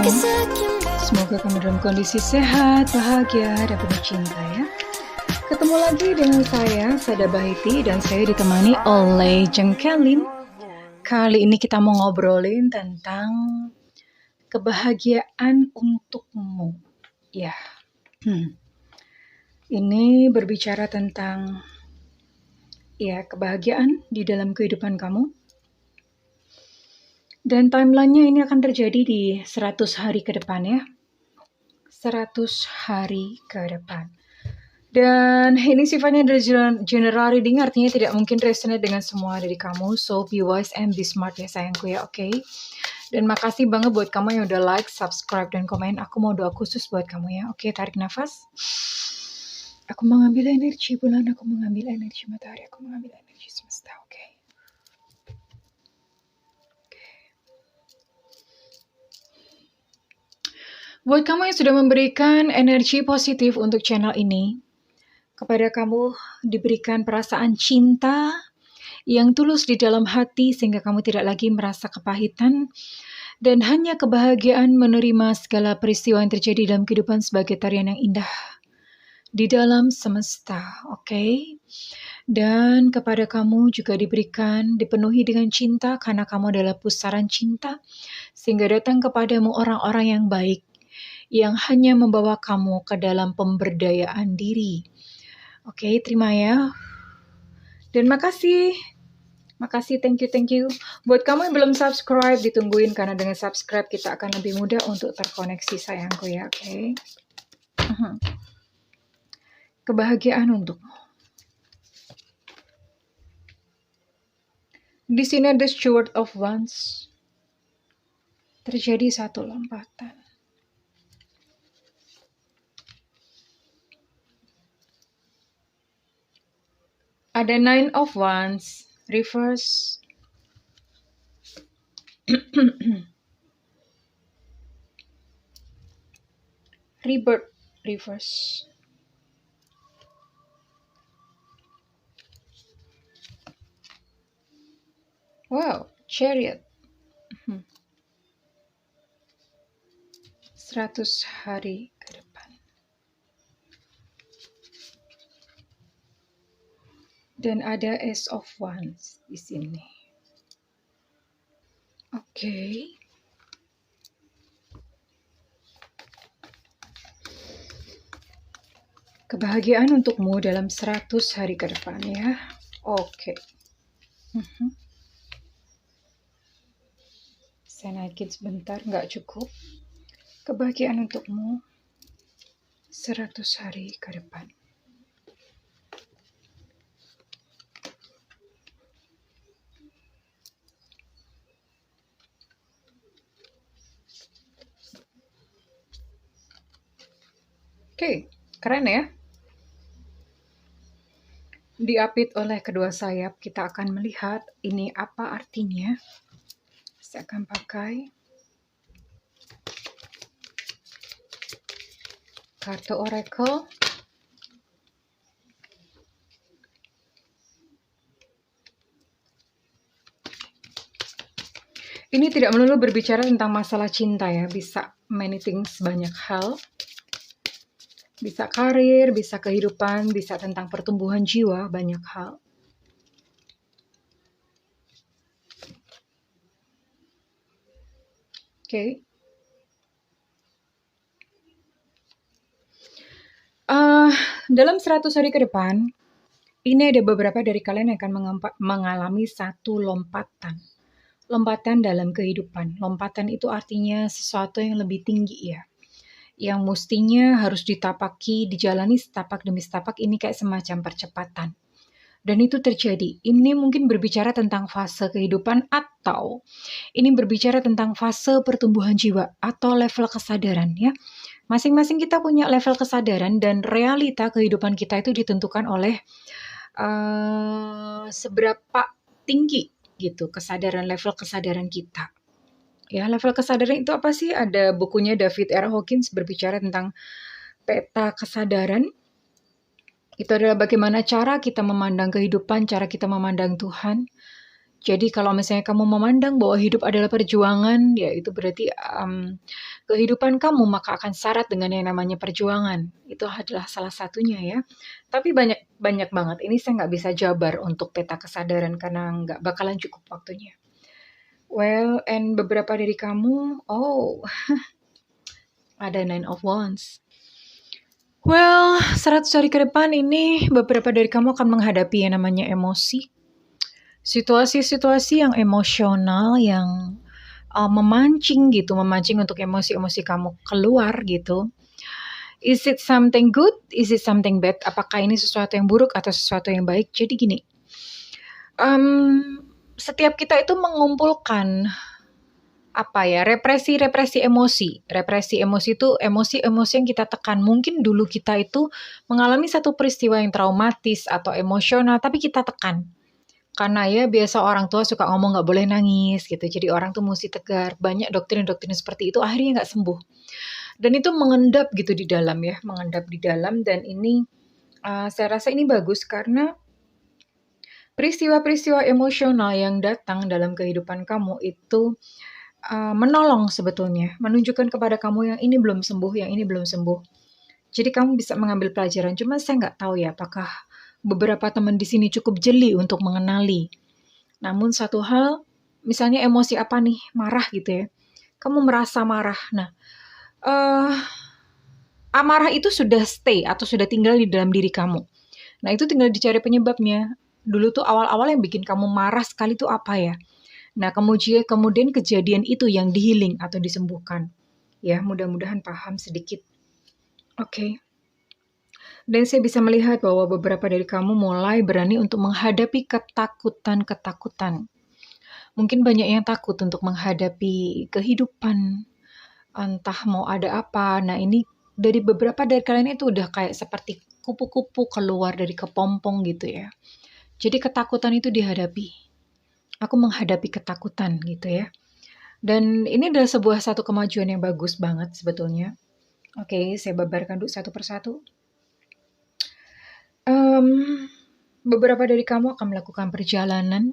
Semoga kamu dalam kondisi sehat, bahagia, dan penuh cinta ya. Ketemu lagi dengan saya, Sada Bahiti, dan saya ditemani oleh Jengkelin. Kali ini kita mau ngobrolin tentang kebahagiaan untukmu. Ya, ini berbicara tentang kebahagiaan di dalam kehidupan kamu. Dan timeline-nya ini akan terjadi di 100 hari ke depan ya. 100 hari ke depan. Dan ini sifatnya dari general reading, artinya tidak mungkin resonate dengan semua dari kamu. So be wise and be smart ya sayangku ya, oke? Dan makasih banget buat kamu yang udah like, subscribe, dan komen. Aku mau doa khusus buat kamu ya. Oke, tarik nafas. Aku mengambil energi bulan, aku mengambil energi matahari, aku mengambil energi semesta, oke? Buat kamu yang sudah memberikan energi positif untuk channel ini, kepada kamu diberikan perasaan cinta yang tulus di dalam hati sehingga kamu tidak lagi merasa kepahitan dan hanya kebahagiaan menerima segala peristiwa yang terjadi dalam kehidupan sebagai tarian yang indah di dalam semesta, oke? Dan kepada kamu juga dipenuhi dengan cinta karena kamu adalah pusaran cinta sehingga datang kepadamu orang-orang yang baik yang hanya membawa kamu ke dalam pemberdayaan diri. Oke, terima ya. Dan makasih, thank you. Buat kamu yang belum subscribe, ditungguin karena dengan subscribe kita akan lebih mudah untuk terkoneksi sayangku ya, oke? Kebahagiaan untukmu. Di sini ada Steward of Wands. Terjadi satu lompatan. Ada Nine of Wands, reverse. Rebirth, reverse. Wow, Chariot. 100 hari ke depan. Dan ada Ace of Wands di sini. Oke. Kebahagiaan untukmu dalam 100 hari ke depan ya. Oke. Saya naikin sebentar, nggak cukup. Kebahagiaan untukmu 100 hari ke depan. Oke, keren ya. Diapit oleh kedua sayap, kita akan melihat ini apa artinya. Saya akan pakai kartu Oracle. Ini tidak melulu berbicara tentang masalah cinta ya, bisa many things, banyak hal. Bisa karir, bisa kehidupan, bisa tentang pertumbuhan jiwa, banyak hal. Oke. Dalam 100 hari ke depan, ini ada beberapa dari kalian yang akan mengalami satu lompatan. Lompatan dalam kehidupan. Lompatan itu artinya sesuatu yang lebih tinggi ya. Yang mestinya harus ditapaki, dijalani setapak demi setapak, ini kayak semacam percepatan. Dan itu terjadi. Ini mungkin berbicara tentang fase kehidupan atau ini berbicara tentang fase pertumbuhan jiwa atau level kesadaran ya. Masing-masing kita punya level kesadaran dan realita kehidupan kita itu ditentukan oleh seberapa tinggi gitu kesadaran, level kesadaran kita. Ya, level kesadaran itu apa sih? Ada bukunya David R. Hawkins berbicara tentang peta kesadaran. Itu adalah bagaimana cara kita memandang kehidupan, cara kita memandang Tuhan, Jadi kalau misalnya kamu memandang bahwa hidup adalah perjuangan, ya itu berarti kehidupan kamu maka akan syarat dengan yang namanya perjuangan. Itu adalah salah satunya ya. Tapi banyak banget. Ini saya nggak bisa jabar untuk peta kesadaran karena nggak bakalan cukup waktunya. Well, and beberapa dari kamu, ada Nine of Wands. Well, 100 hari ke depan ini beberapa dari kamu akan menghadapi yang namanya emosi. Situasi-situasi yang emosional yang memancing untuk emosi-emosi kamu keluar gitu. Is it something good? Is it something bad? Apakah ini sesuatu yang buruk atau sesuatu yang baik? Jadi gini, setiap kita itu mengumpulkan represi emosi. Represi emosi itu emosi-emosi yang kita tekan. Mungkin dulu kita itu mengalami satu peristiwa yang traumatis atau emosional, tapi kita tekan. Karena ya biasa orang tua suka ngomong nggak boleh nangis gitu. Jadi orang tuh mesti tegar. Banyak doktrin-doktrin seperti itu akhirnya nggak sembuh. Dan itu mengendap gitu di dalam ya. Mengendap di dalam dan ini saya rasa ini bagus karena peristiwa-peristiwa emosional yang datang dalam kehidupan kamu itu menolong sebetulnya. Menunjukkan kepada kamu yang ini belum sembuh, yang ini belum sembuh. Jadi kamu bisa mengambil pelajaran. Cuma saya nggak tahu ya apakah beberapa teman di sini cukup jeli untuk mengenali. Namun satu hal, misalnya emosi apa nih, marah gitu ya. Kamu merasa marah. Nah, amarah itu sudah stay atau sudah tinggal di dalam diri kamu. Nah, itu tinggal dicari penyebabnya. Dulu tuh awal-awal yang bikin kamu marah sekali tuh apa ya? Nah, kemudian kejadian itu yang di-healing atau disembuhkan. Ya, mudah-mudahan paham sedikit. Oke. Dan saya bisa melihat bahwa beberapa dari kamu mulai berani untuk menghadapi ketakutan-ketakutan. Mungkin banyak yang takut untuk menghadapi kehidupan, entah mau ada apa. Nah, ini dari beberapa dari kalian itu udah kayak seperti kupu-kupu keluar dari kepompong gitu ya. Jadi ketakutan itu dihadapi. Aku menghadapi ketakutan gitu ya. Dan ini adalah satu kemajuan yang bagus banget sebetulnya. Oke, saya babarkan dulu satu persatu. Beberapa dari kamu akan melakukan perjalanan,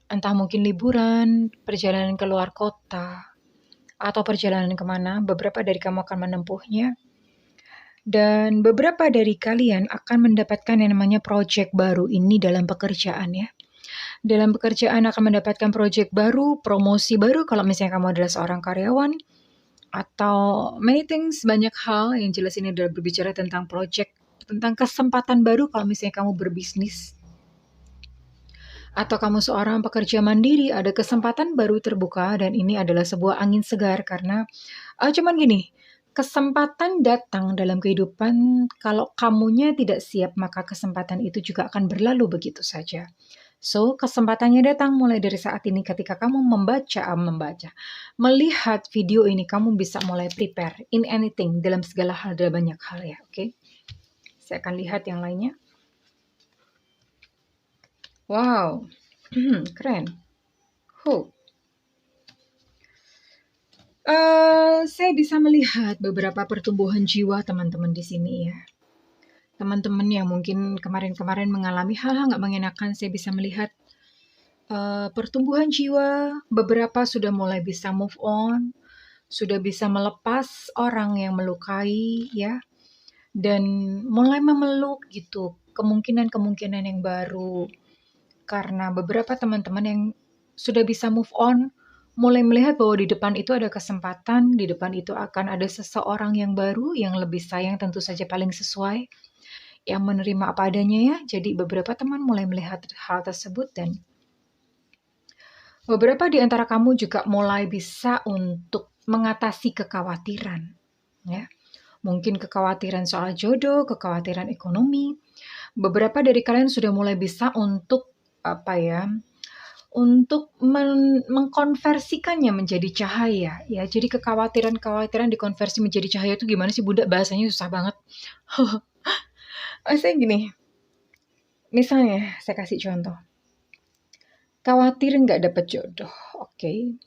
entah mungkin liburan, perjalanan ke luar kota, atau perjalanan kemana, beberapa dari kamu akan menempuhnya. Dan beberapa dari kalian akan mendapatkan yang namanya project baru ini dalam pekerjaan ya. Dalam pekerjaan akan mendapatkan project baru, promosi baru kalau misalnya kamu adalah seorang karyawan, atau many things, banyak hal yang jelas ini adalah berbicara tentang project, tentang kesempatan baru kalau misalnya kamu berbisnis. Atau kamu seorang pekerja mandiri, ada kesempatan baru terbuka dan ini adalah sebuah angin segar karena cuman gini, kesempatan datang dalam kehidupan, kalau kamunya tidak siap maka kesempatan itu juga akan berlalu begitu saja. So, kesempatannya datang mulai dari saat ini ketika kamu melihat video ini, kamu bisa mulai prepare in anything, dalam segala hal, dalam banyak hal ya, oke? Saya akan lihat yang lainnya. Wow, keren. Saya bisa melihat beberapa pertumbuhan jiwa teman-teman di sini ya. Teman-teman yang mungkin kemarin-kemarin mengalami hal-hal nggak mengenakan, saya bisa melihat pertumbuhan jiwa. Beberapa sudah mulai bisa move on, sudah bisa melepas orang yang melukai ya, dan mulai memeluk gitu kemungkinan-kemungkinan yang baru. Karena beberapa teman-teman yang sudah bisa move on, mulai melihat bahwa di depan itu ada kesempatan, di depan itu akan ada seseorang yang baru, yang lebih sayang, tentu saja paling sesuai, yang menerima apa adanya ya. Jadi beberapa teman mulai melihat hal tersebut dan beberapa di antara kamu juga mulai bisa untuk mengatasi kekhawatiran ya. Mungkin kekhawatiran soal jodoh, kekhawatiran ekonomi. Beberapa dari kalian sudah mulai bisa untuk mengkonversikannya menjadi cahaya ya. Jadi kekhawatiran dikonversi menjadi cahaya itu gimana sih Bunda? Bahasanya susah banget. Saya gini, misalnya saya kasih contoh. Khawatir nggak dapat jodoh, oke.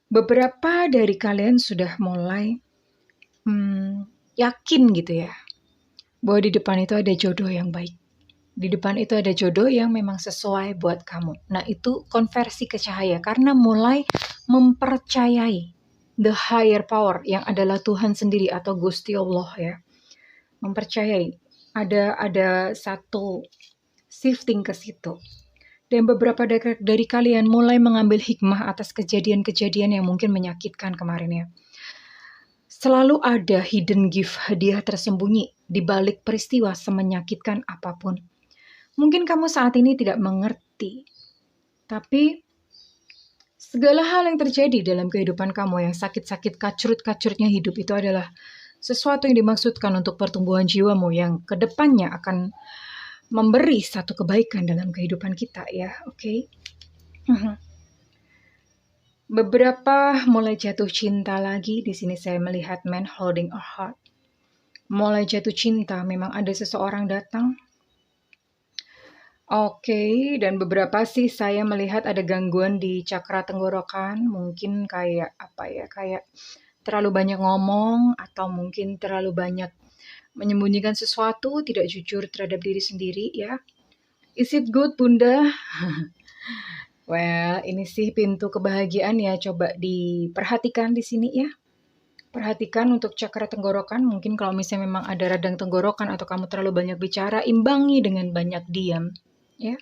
Beberapa dari kalian sudah mulai yakin gitu ya, bahwa di depan itu ada jodoh yang baik. Di depan itu ada jodoh yang memang sesuai buat kamu. Nah, itu konversi ke cahaya karena mulai mempercayai the higher power yang adalah Tuhan sendiri atau Gusti Allah ya. Mempercayai ada satu shifting ke situ. Dan beberapa dari kalian mulai mengambil hikmah atas kejadian-kejadian yang mungkin menyakitkan kemarin ya. Selalu ada hidden gift, hadiah tersembunyi di balik peristiwa semenyakitkan apapun. Mungkin kamu saat ini tidak mengerti, tapi segala hal yang terjadi dalam kehidupan kamu yang sakit-sakit kacrut-kacrutnya hidup itu adalah sesuatu yang dimaksudkan untuk pertumbuhan jiwamu yang kedepannya akan memberi satu kebaikan dalam kehidupan kita ya, oke? Beberapa mulai jatuh cinta lagi. Di sini saya melihat man holding a heart. Mulai jatuh cinta, memang ada seseorang datang. Oke, dan beberapa sih saya melihat ada gangguan di cakra tenggorokan, mungkin kayak apa ya, kayak terlalu banyak ngomong atau mungkin terlalu banyak menyembunyikan sesuatu, tidak jujur terhadap diri sendiri ya. Is it good, Bunda? Well, ini sih pintu kebahagiaan ya, coba diperhatikan di sini ya. Perhatikan untuk cakra tenggorokan, mungkin kalau misalnya memang ada radang tenggorokan atau kamu terlalu banyak bicara, imbangi dengan banyak diam. Ya,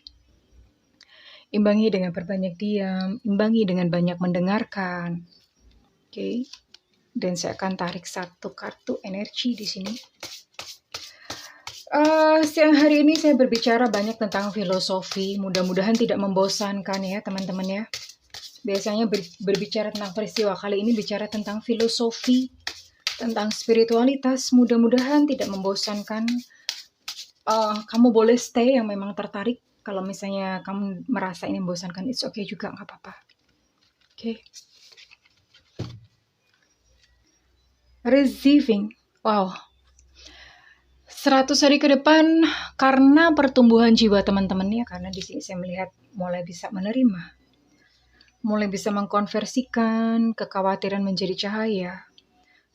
imbangi dengan perbanyak diam, imbangi dengan banyak mendengarkan. Oke, dan saya akan tarik satu kartu energi di sini. Siang hari ini saya berbicara banyak tentang filosofi. Mudah-mudahan tidak membosankan ya teman-teman ya. Biasanya berbicara tentang peristiwa, kali ini bicara tentang filosofi, tentang spiritualitas. Mudah-mudahan tidak membosankan. Kamu boleh stay yang memang tertarik. Kalau misalnya kamu merasa ini membosankan, it's okay juga, nggak apa-apa. Oke. Receiving. Wow. 100 hari ke depan karena pertumbuhan jiwa teman-teman ya, karena di sini saya melihat mulai bisa menerima. Mulai bisa mengkonversikan kekhawatiran menjadi cahaya.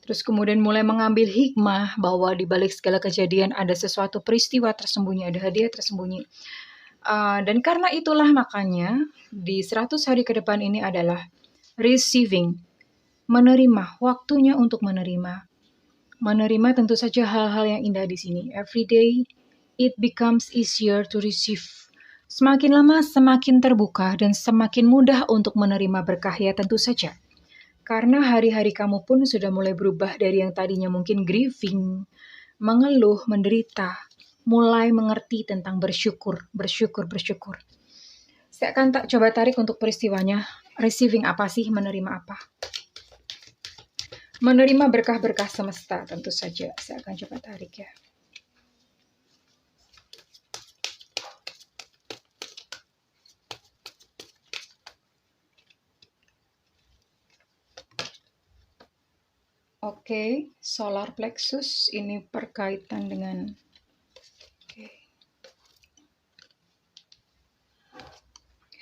Terus kemudian mulai mengambil hikmah bahwa di balik segala kejadian ada sesuatu peristiwa tersembunyi, ada hadiah tersembunyi. Dan karena itulah makanya di 100 hari ke depan ini adalah receiving, menerima, waktunya untuk menerima. Menerima tentu saja hal-hal yang indah di sini. Every day it becomes easier to receive. Semakin lama semakin terbuka dan semakin mudah untuk menerima berkah ya tentu saja. Karena hari-hari kamu pun sudah mulai berubah dari yang tadinya mungkin grieving, mengeluh, menderita, mulai mengerti tentang bersyukur. Saya akan coba tarik untuk peristiwanya. Receiving apa sih? Menerima apa? Menerima berkah-berkah semesta tentu saja. Saya akan coba tarik ya. Oke, solar plexus ini berkaitan dengan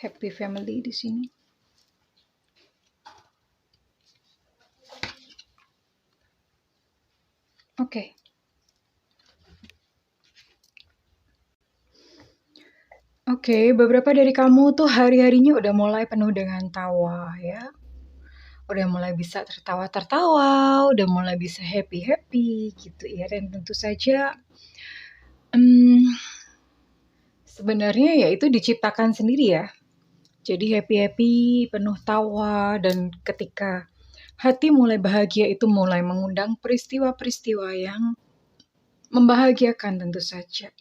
happy family di sini. Oke. Oke, beberapa dari kamu tuh hari-harinya udah mulai penuh dengan tawa ya. Udah mulai bisa tertawa-tertawa, udah mulai bisa happy-happy gitu ya. Dan tentu saja sebenarnya ya itu diciptakan sendiri ya. Jadi happy-happy, penuh tawa, dan ketika hati mulai bahagia itu mulai mengundang peristiwa-peristiwa yang membahagiakan tentu saja.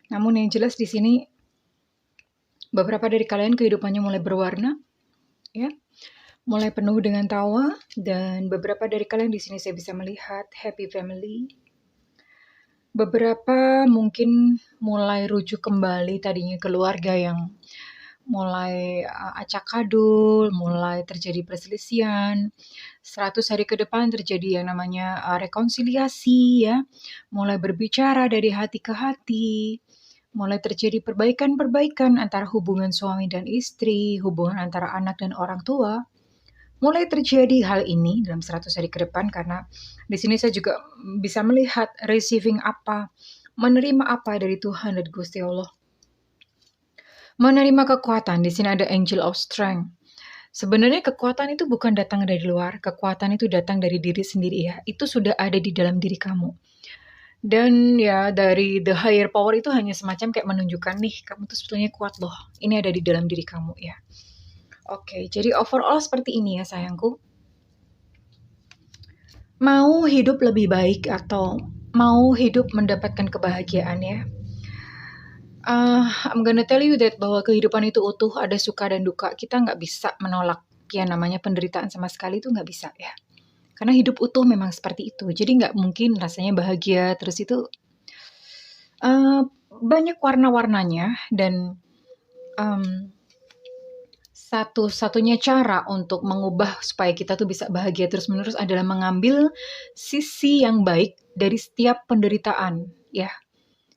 Namun yang jelas di sini beberapa dari kalian kehidupannya mulai berwarna ya. Mulai penuh dengan tawa, dan beberapa dari kalian di sini saya bisa melihat happy family. Beberapa mungkin mulai rujuk kembali tadinya keluarga yang mulai acak-adul, mulai terjadi perselisihan. 100 hari ke depan terjadi yang namanya rekonsiliasi ya. Mulai berbicara dari hati ke hati. Mulai terjadi perbaikan-perbaikan antara hubungan suami dan istri, hubungan antara anak dan orang tua. Mulai terjadi hal ini dalam 100 hari ke depan karena di sini saya juga bisa melihat receiving apa, Menerima apa dari Tuhan dan Gusti Allah? Menerima kekuatan. Di sini ada Angel of Strength. Sebenarnya kekuatan itu bukan datang dari luar, kekuatan itu datang dari diri sendiri ya. Itu sudah ada di dalam diri kamu. Dan ya dari the higher power itu hanya semacam kayak menunjukkan nih, kamu tuh sebetulnya kuat loh. Ini ada di dalam diri kamu ya. Oke, jadi overall seperti ini ya sayangku. Mau hidup lebih baik atau mau hidup mendapatkan kebahagiaan ya. I'm gonna tell you that bahwa kehidupan itu utuh, ada suka dan duka. Kita nggak bisa menolak ya namanya penderitaan sama sekali itu nggak bisa ya. Karena hidup utuh memang seperti itu. Jadi nggak mungkin rasanya bahagia terus itu banyak warna-warnanya dan satu-satunya cara untuk mengubah supaya kita tuh bisa bahagia terus-menerus adalah mengambil sisi yang baik dari setiap penderitaan ya.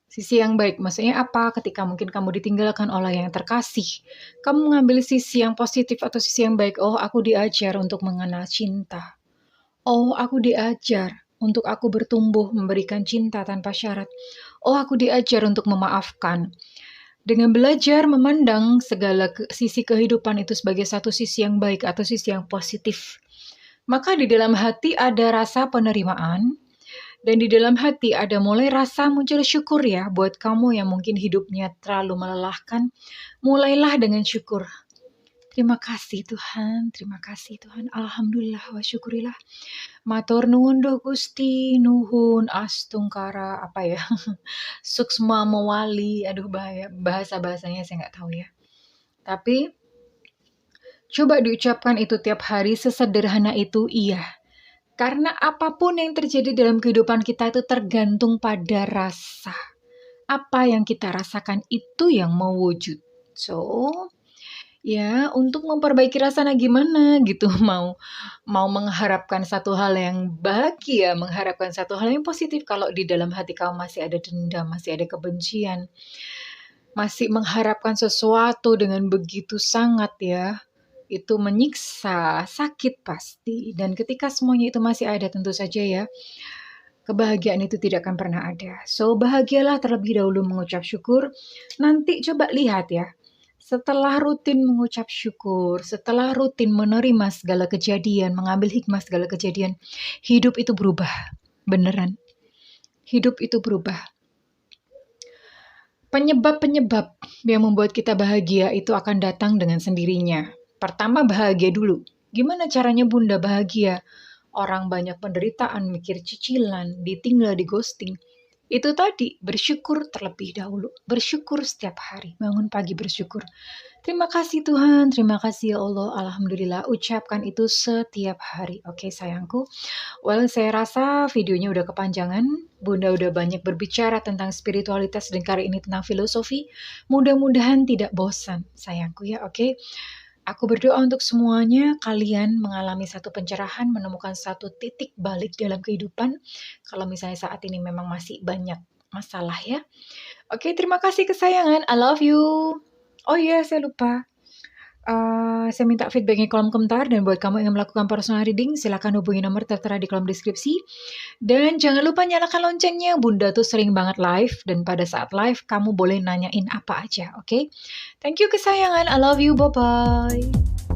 Sisi yang baik, maksudnya apa? Ketika mungkin kamu ditinggalkan oleh yang terkasih, kamu mengambil sisi yang positif atau sisi yang baik. Oh, aku diajar untuk mengenal cinta. Oh, aku diajar untuk aku bertumbuh memberikan cinta tanpa syarat. Oh, aku diajar untuk memaafkan. Dengan belajar memandang segala sisi kehidupan itu sebagai satu sisi yang baik atau sisi yang positif, maka di dalam hati ada rasa penerimaan, dan di dalam hati ada mulai rasa muncul syukur ya buat kamu yang mungkin hidupnya terlalu melelahkan. Mulailah dengan syukur. Terima kasih Tuhan, terima kasih Tuhan. Alhamdulillah wa syukurilah. Matur nuwun doh Gusti, nuhun astungkara apa ya? Suksma mewali. Aduh bahaya, bahasa-bahasanya saya nggak tahu ya. Tapi coba diucapkan itu tiap hari sesederhana itu iya. Karena apapun yang terjadi dalam kehidupan kita itu tergantung pada rasa. Apa yang kita rasakan itu yang mewujud. So, ya untuk memperbaiki rasanya gimana gitu. Mau mengharapkan satu hal yang bahagia, mengharapkan satu hal yang positif. Kalau di dalam hati kamu masih ada dendam, masih ada kebencian, masih mengharapkan sesuatu dengan begitu sangat ya, itu menyiksa, sakit pasti. Dan ketika semuanya itu masih ada, tentu saja ya, kebahagiaan itu tidak akan pernah ada. So, bahagialah terlebih dahulu mengucap syukur. Nanti coba lihat ya, setelah rutin mengucap syukur, setelah rutin menerima segala kejadian, mengambil hikmah segala kejadian, hidup itu berubah. Beneran. Hidup itu berubah. Penyebab-penyebab yang membuat kita bahagia itu akan datang dengan sendirinya. Pertama bahagia dulu. Gimana caranya Bunda bahagia? Orang banyak penderitaan, mikir cicilan, ditinggal, di ghosting. Itu tadi, bersyukur terlebih dahulu. Bersyukur setiap hari. Bangun pagi bersyukur. Terima kasih Tuhan, terima kasih ya Allah. Alhamdulillah, ucapkan itu setiap hari. Oke sayangku. Well, saya rasa videonya udah kepanjangan. Bunda udah banyak berbicara tentang spiritualitas dan kali ini tentang filosofi. Mudah-mudahan tidak bosan sayangku ya, oke? Aku berdoa untuk semuanya, kalian mengalami satu pencerahan, menemukan satu titik balik dalam kehidupan. Kalau misalnya saat ini memang masih banyak masalah ya. Oke, terima kasih kesayangan. I love you. Oh iya, saya lupa. Saya minta feedbacknya di kolom komentar. Dan buat kamu yang ingin melakukan personal reading, silakan hubungi nomor tertera di kolom deskripsi. Dan jangan lupa nyalakan loncengnya. Bunda tuh sering banget live. Dan pada saat live, kamu boleh nanyain apa aja, oke? Thank you kesayangan. I love you. Bye-bye.